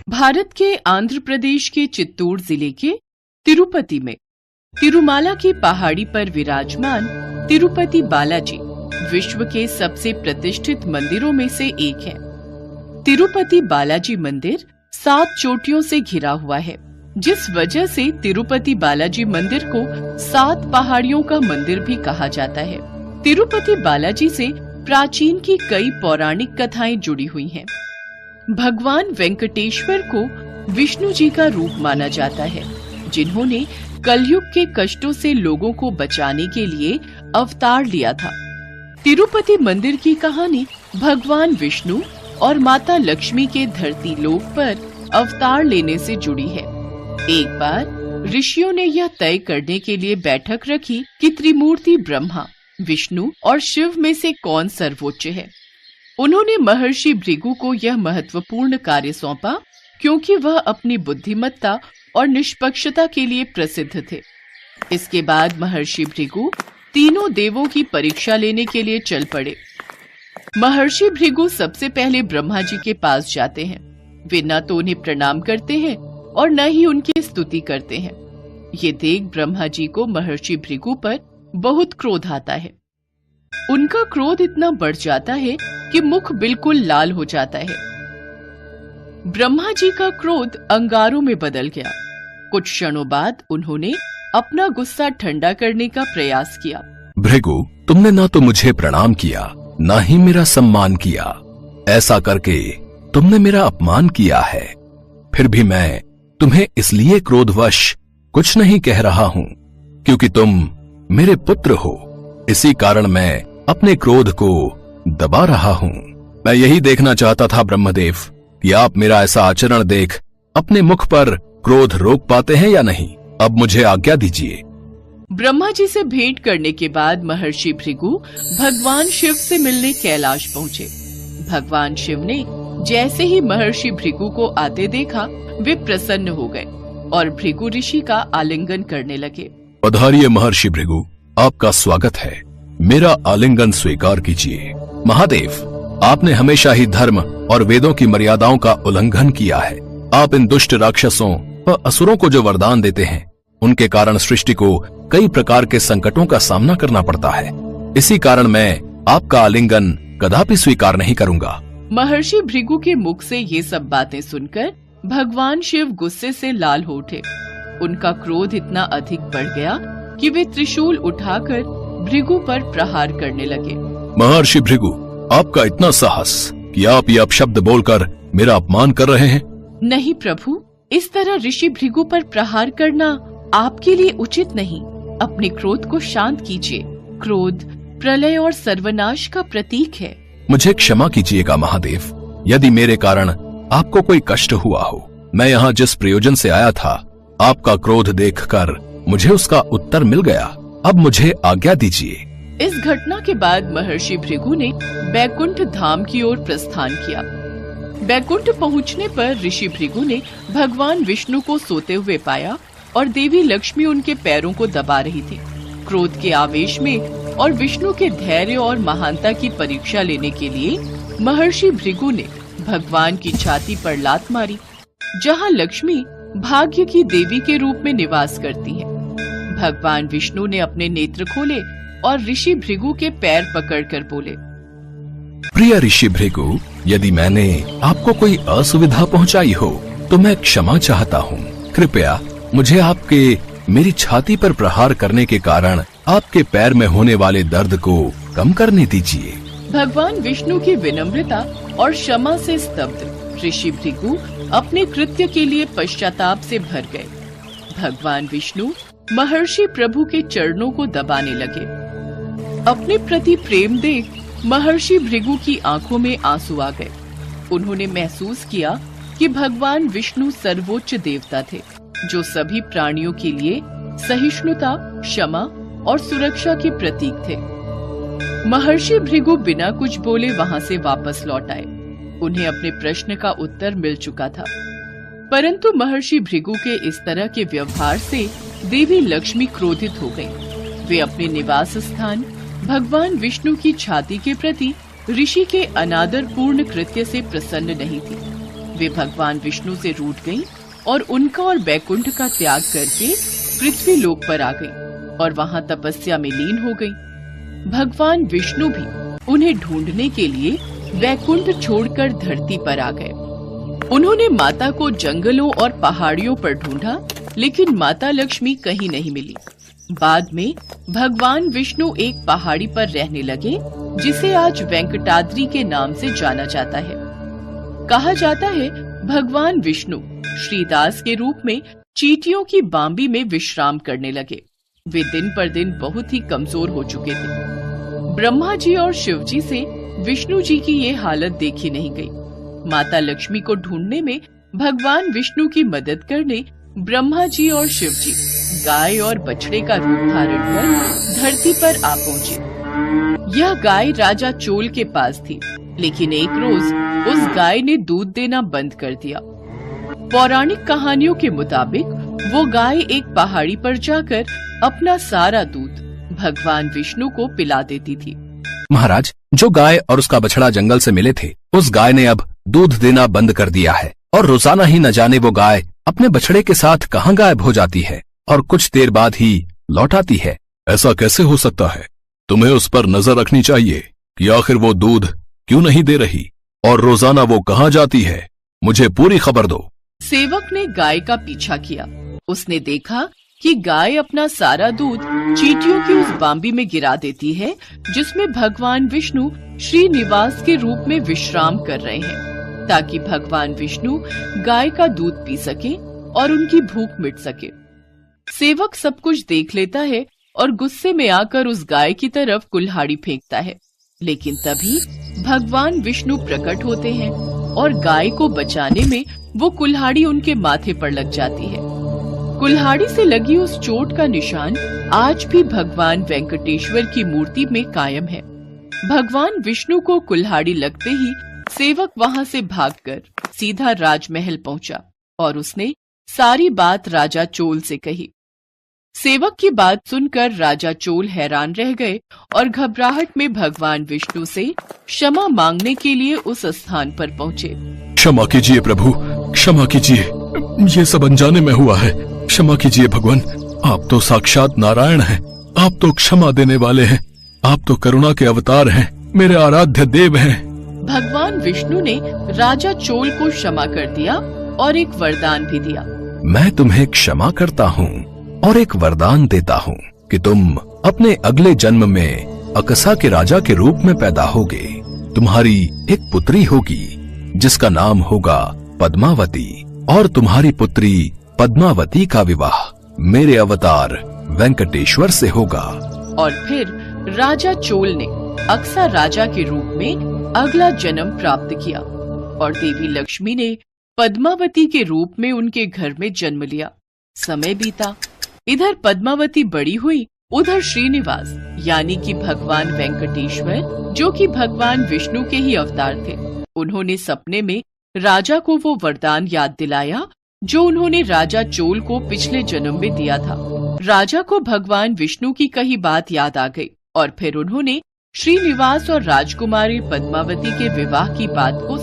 भारत के आंध्र प्रदेश के चित्तूर जिले के तिरुपति में तिरुमाला की पहाड़ी पर विराजमान तिरुपति बालाजी विश्व के सबसे प्रतिष्ठित मंदिरों में से एक है। तिरुपति बालाजी मंदिर 7 चोटियों से घिरा हुआ है, जिस वजह से तिरुपति बालाजी मंदिर को 7 पहाड़ियों का मंदिर भी कहा जाता है। तिरुपति बालाजी से प्राचीन की कई पौराणिक कथाएं जुड़ी हुई हैं। भगवान वेंकटेश्वर को विष्णु जी का रूप माना जाता है, जिन्होंने कलयुग के कष्टों से लोगों को बचाने के लिए अवतार लिया था। तिरुपति मंदिर की कहानी भगवान विष्णु और माता लक्ष्मी के धरती लोक पर अवतार लेने से जुड़ी है। एक बार ऋषियों ने यह तय करने के लिए बैठक रखी कि त्रिमूर्ति ब्रह्मा, विष्णु और शिव में से कौन सर्वोच्च है। उन्होंने महर्षि भृगु को यह महत्वपूर्ण कार्य सौंपा, क्योंकि वह अपनी बुद्धिमत्ता और निष्पक्षता के लिए प्रसिद्ध थे। इसके बाद महर्षि भृगु तीनों देवों की परीक्षा लेने के लिए चल पड़े। महर्षि भृगु सबसे पहले ब्रह्मा जी के पास जाते हैं। वे न तो उन्हें प्रणाम करते हैं और न ही उनकी स्तुति करते हैं। ये देख ब्रह्मा जी को महर्षि भृगु पर बहुत क्रोध आता है। उनका क्रोध इतना बढ़ जाता है कि मुख बिल्कुल लाल हो जाता है। ब्रह्मा जी का क्रोध अंगारों में बदल गया। कुछ क्षणों बाद उन्होंने अपना गुस्सा ठंडा करने का प्रयास किया। भृगु, तुमने ना तो मुझे प्रणाम किया, ना ही मेरा सम्मान किया। ऐसा करके तुमने मेरा अपमान किया है। फिर भी मैं तुम्हें इसलिए क्रोधवश कुछ नहीं कह रहा हूँ, क्योंकि तुम मेरे पुत्र हो। इसी कारण मैं अपने क्रोध को दबा रहा हूँ। मैं यही देखना चाहता था ब्रह्मदेव कि आप मेरा ऐसा आचरण देख अपने मुख पर क्रोध रोक पाते हैं या नहीं। अब मुझे आज्ञा दीजिए। ब्रह्मा जी से भेंट करने के बाद महर्षि भृगु भगवान शिव से मिलने कैलाश पहुँचे। भगवान शिव ने जैसे ही महर्षि भृगु को आते देखा, वे प्रसन्न हो गए और भृगु ऋषि का आलिंगन करने लगे। पधारिए महर्षि भृगु, आपका स्वागत है। मेरा आलिंगन स्वीकार कीजिए। महादेव, आपने हमेशा ही धर्म और वेदों की मर्यादाओं का उल्लंघन किया है। आप इन दुष्ट राक्षसों व असुरों को जो वरदान देते हैं, उनके कारण सृष्टि को कई प्रकार के संकटों का सामना करना पड़ता है। इसी कारण मैं आपका आलिंगन कदापि स्वीकार नहीं करूंगा। महर्षि भृगु के मुख से ये सब बातें सुनकर भगवान शिव गुस्से से लाल हो उठे। उनका क्रोध इतना अधिक बढ़ गया कि वे त्रिशूल उठाकर भृगु पर प्रहार करने लगे। महर्षि भृगु, आपका इतना साहस कि आप ये अपशब्द बोलकर मेरा अपमान कर रहे हैं। नहीं प्रभु, इस तरह ऋषि भृगु पर प्रहार करना आपके लिए उचित नहीं। अपने क्रोध को शांत कीजिए। क्रोध प्रलय और सर्वनाश का प्रतीक है। मुझे क्षमा कीजिएगा महादेव, यदि मेरे कारण आपको कोई कष्ट हुआ हो। मैं यहाँ जिस प्रयोजन से आया था, आपका क्रोध देखकर मुझे उसका उत्तर मिल गया। अब मुझे आज्ञा दीजिए। इस घटना के बाद महर्षि भृगु ने बैकुंठ धाम की ओर प्रस्थान किया। बैकुंठ पहुंचने पर ऋषि भृगु ने भगवान विष्णु को सोते हुए पाया और देवी लक्ष्मी उनके पैरों को दबा रही थी। क्रोध के आवेश में और विष्णु के धैर्य और महानता की परीक्षा लेने के लिए महर्षि भृगु ने भगवान की छाती पर लात मारी, जहाँ लक्ष्मी भाग्य की देवी के रूप में निवास करती है। भगवान विष्णु ने अपने नेत्र खोले और ऋषि भृगु के पैर पकड़कर बोले, प्रिय ऋषि भृगु, यदि मैंने आपको कोई असुविधा पहुंचाई हो तो मैं क्षमा चाहता हूँ। कृपया मुझे आपके मेरी छाती पर प्रहार करने के कारण आपके पैर में होने वाले दर्द को कम करने दीजिए। भगवान विष्णु की विनम्रता और क्षमा से स्तब्ध ऋषि भृगु अपने कृत्य के लिए पश्चाताप से भर गए। भगवान विष्णु महर्षि प्रभु के चरणों को दबाने लगे। अपने प्रति प्रेम देख महर्षि भृगु की आंखों में आंसू आ गए। उन्होंने महसूस किया कि भगवान विष्णु सर्वोच्च देवता थे, जो सभी प्राणियों के लिए सहिष्णुता, क्षमा और सुरक्षा के प्रतीक थे। महर्षि भृगु बिना कुछ बोले वहां से वापस लौट आए। उन्हें अपने प्रश्न का उत्तर मिल चुका था, परंतु महर्षि भृगु के इस तरह के व्यवहार से देवी लक्ष्मी क्रोधित हो गईं। वे अपने निवास स्थान भगवान विष्णु की छाती के प्रति ऋषि के अनादर पूर्ण कृत्य से प्रसन्न नहीं थी। वे भगवान विष्णु से रूठ गईं और उनका और बैकुंठ का त्याग करके पृथ्वी लोक पर आ गईं और वहां तपस्या में लीन हो गईं। भगवान विष्णु भी उन्हें ढूंढने के लिए बैकुंठ छोड़कर धरती पर आ गए। उन्होंने माता को जंगलों और पहाड़ियों पर ढूंढा, लेकिन माता लक्ष्मी कहीं नहीं मिली। बाद में भगवान विष्णु एक पहाड़ी पर रहने लगे, जिसे आज वेंकटाद्रि के नाम से जाना जाता है। कहा जाता है भगवान विष्णु श्रीदास के रूप में चींटियों की बांबी में विश्राम करने लगे। वे दिन पर दिन बहुत ही कमजोर हो चुके थे। ब्रह्मा जी और शिव जी से विष्णु जी की ये हालत देखी नहीं गई। माता लक्ष्मी को ढूंढने में भगवान विष्णु की मदद करने ब्रह्मा जी और शिव जी गाय और बछड़े का रूप धारण कर धरती पर आ पहुँचे। यह गाय राजा चोल के पास थी, लेकिन एक रोज उस गाय ने दूध देना बंद कर दिया। पौराणिक कहानियों के मुताबिक वो गाय एक पहाड़ी पर जाकर अपना सारा दूध भगवान विष्णु को पिला देती थी। महाराज, जो गाय और उसका बछड़ा जंगल से मिले थे, उस गाय ने अब दूध देना बंद कर दिया है और रोजाना ही न जाने वो गाय अपने बछड़े के साथ कहाँ गायब हो जाती है और कुछ देर बाद ही लौट आती है। ऐसा कैसे हो सकता है? तुम्हें उस पर नजर रखनी चाहिए कि आखिर वो दूध क्यों नहीं दे रही और रोजाना वो कहाँ जाती है। मुझे पूरी खबर दो। सेवक ने गाय का पीछा किया। उसने देखा कि गाय अपना सारा दूध चींटियों की उस बांबी में गिरा देती है, जिसमें भगवान विष्णु श्रीनिवास के रूप में विश्राम कर रहे हैं, ताकि भगवान विष्णु गाय का दूध पी सके और उनकी भूख मिट सके। सेवक सब कुछ देख लेता है और गुस्से में आकर उस गाय की तरफ कुल्हाड़ी फेंकता है, लेकिन तभी भगवान विष्णु प्रकट होते हैं और गाय को बचाने में वो कुल्हाड़ी उनके माथे पर लग जाती है। कुल्हाड़ी से लगी उस चोट का निशान आज भी भगवान वेंकटेश्वर की मूर्ति में कायम है। भगवान विष्णु को कुल्हाड़ी लगते ही सेवक वहां से भागकर सीधा राजमहल पहुंचा और उसने सारी बात राजा चोल से कही। सेवक की बात सुनकर राजा चोल हैरान रह गए और घबराहट में भगवान विष्णु से क्षमा मांगने के लिए उस स्थान पर पहुंचे। क्षमा कीजिए प्रभु, क्षमा कीजिए, ये सब अनजाने में हुआ है। क्षमा कीजिए भगवान, आप तो साक्षात नारायण हैं, आप तो क्षमा देने वाले हैं, आप तो करुणा के अवतार हैं, मेरे आराध्य देव हैं। भगवान विष्णु ने राजा चोल को क्षमा कर दिया और एक वरदान भी दिया। मैं तुम्हें क्षमा करता हूँ और एक वरदान देता हूँ कि तुम अपने अगले जन्म में अकसा के राजा के रूप में पैदा होगे। तुम्हारी एक पुत्री होगी जिसका नाम होगा पद्मावती और तुम्हारी पुत्री पद्मावती का विवाह मेरे अवतार वेंकटेश्वर से होगा। और फिर राजा चोल ने अक्सा राजा के रूप में अगला जन्म प्राप्त किया और देवी लक्ष्मी ने पद्मावती के रूप में उनके घर में जन्म लिया। समय बीता, इधर पद्मावती बड़ी हुई, उधर श्रीनिवास यानी कि भगवान वेंकटेश्वर, जो कि भगवान विष्णु के ही अवतार थे, उन्होंने सपने में राजा को वो वरदान याद दिलाया जो उन्होंने राजा चोल को पिछले जन्म में दिया था। राजा को भगवान विष्णु की कही बात याद आ गई और फिर उन्होंने श्रीनिवास और राजकुमारी पद्मावती के विवाह की बात को